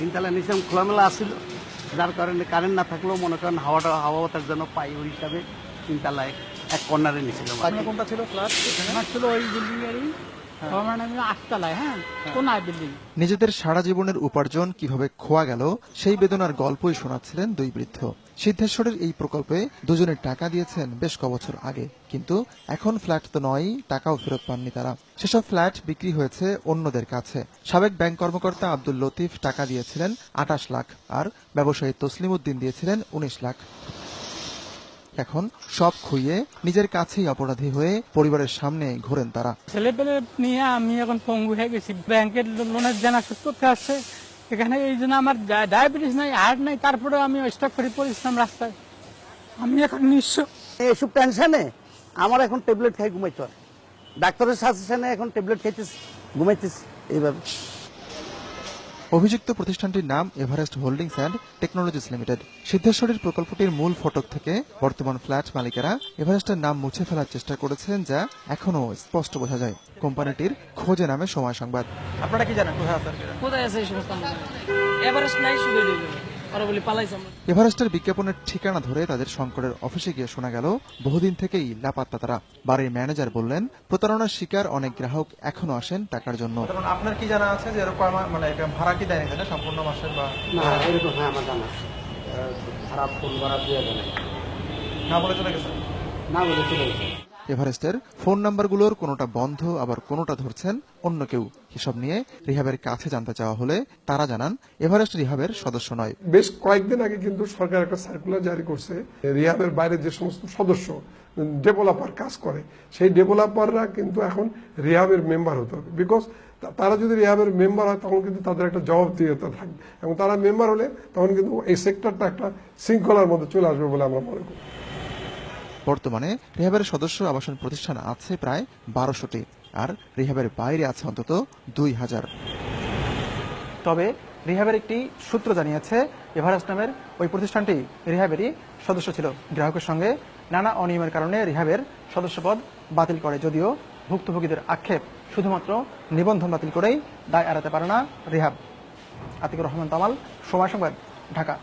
তিনতলা নিচে খোলামেলা আসছিল, যার কারণে কারেন্ট না থাকলেও মনে করেন হাওয়া বাতার জন্য পাই ওই হিসাবে তিনতলায় এক কর্নারে নিয়েছিল। কোনটা ছিল ফ্ল্যাট? আমার ছিল ওই বিল্ডিং এরই, আমার নামে 8 তলায়, হ্যাঁ, কোন বিল্ডিং। নিজেদের সারা জীবনের উপার্জন কিভাবে খোয়া গেল সেই বেদনার গল্পই শোনাচ্ছিলেন দুই বৃদ্ধ। সিদ্ধেশ্বরের এই প্রকল্পে দুজনে টাকা দিয়েছেন বেশ কবছর আগে, কিন্তু এখন ফ্ল্যাট তো নয়, টাকাও ফেরত পাননি তারা। সেসব ফ্ল্যাট বিক্রি হয়েছে অন্যদের কাছে। সাবেক ব্যাংক কর্মকর্তা আব্দুল লতিফ টাকা দিয়েছিলেন 28 লাখ, আর ব্যবসায়ী তসলিম উদ্দিন দিয়েছিলেন 19 লাখ। এখন সব খুইয়ে নিজের কাছেই অপরাধী হয়ে পরিবারের সামনে ঘোরেন তারা। ছেলে পেলে নিয়ে আমি এখন পঙ্গু হয়ে গেছি। ব্যাংকের লোনের জানা সুদ করতে আসছে, এখানে এই জন্য আমার ডায়াবেটিস নাই, হার্ট নাই, তারপরে আমি স্টক করে পড়েছিলাম রাস্তায়। আমি এখন নিঃস্ব। এসব টেনশনে আমার এখন ট্যাবলেট খাই ঘুমাইতে হয়, ডাক্তারের সাজেশনে এখন ট্যাবলেট খাইতেছি, ঘুমাইতেছি এইভাবে। অভিযুক্ত প্রতিষ্ঠানটির নাম Everest Holdings and Technologies Limited. সিদ্ধেশ্বরীর প্রকল্পটির মূল ফটক থেকে বর্তমান ফ্ল্যাট মালিকেরা এভারেস্টের নাম মুছে ফেলার চেষ্টা করেছেন, যা এখনো স্পষ্ট বোঝা যায়। কোম্পানিটির খোঁজে নামে সময় সংবাদ। আপনারা কি জানেন কোথায় আছে? কোথায় আছে এই সমস্ত এভারেস্ট নাই, শুধু ওরা বলি পালাইছে। এভারেস্টের বিজ্ঞাপনের ঠিকানা ধরে তাদের শঙ্করের অফিসে গিয়ে শোনা গেল বহুদিন থেকেই লাপাত্তা তারা। বাড়ির ম্যানেজার বললেন, প্রতারণার শিকার অনেক গ্রাহক এখনো আসেন টাকার জন্য। আপনার কি জানা আছে যে এরকম মানে ভাড়া কি দেয় এখানে সম্পূর্ণ মাসের? বা না এরকম, হ্যাঁ আমার জানা আছে, খারাপ ফোন করা দিয়ে জানাই, না বলে চলে গেছে? না বলে চলে গেছে। এভারেস্টের ফোন নাম্বারগুলোর কোনোটা বন্ধ, আবার কোনোটা ধরছেন অন্য কেউ। এসব নিয়ে রিহাবের কাছে জানতে চাওয়া হলে তারা জানান, এভারেস্ট রিহাবের সদস্য নয়। বেশ কয়েকদিন আগে কিন্তু সরকার একটা সার্কুলার জারি করছে, রিহাবের বাইরে যে সমস্ত সদস্য ডেভেলপার কাজ করে, সেই ডেভেলপাররা কিন্তু এখন রিহাবের মেম্বার হতে হবে। বিকজ তারা যদি রিহাবের মেম্বার হয় তখন কিন্তু তাদের একটা জবাবদিহিতা থাকবে, এবং তারা মেম্বার হলে তখন কিন্তু এই সেক্টরটা একটা শৃঙ্খলার মধ্যে চলে আসবে বলে আমরা মনে করি। বর্তমানে রিহাবের সদস্য আবাসন প্রতিষ্ঠান আছে প্রায় 1200টি, আর রিহাবের বাইরে আছে অন্তত 2000। তবে রিহাবের একটি সূত্র জানিয়েছে, এভারেস্ট নামের ওই প্রতিষ্ঠানটি রিহাবেরই সদস্য ছিল। গ্রাহকের সঙ্গে নানা অনিয়মের কারণে রিহাবের সদস্যপদ বাতিল করে, যদিও ভুক্তভোগীদের আক্ষেপ শুধুমাত্র নিবন্ধন বাতিল করেই দায় এড়াতে পারে না রিহাব। আতিকুর রহমান তামাল, সময় সংবাদ, ঢাকা।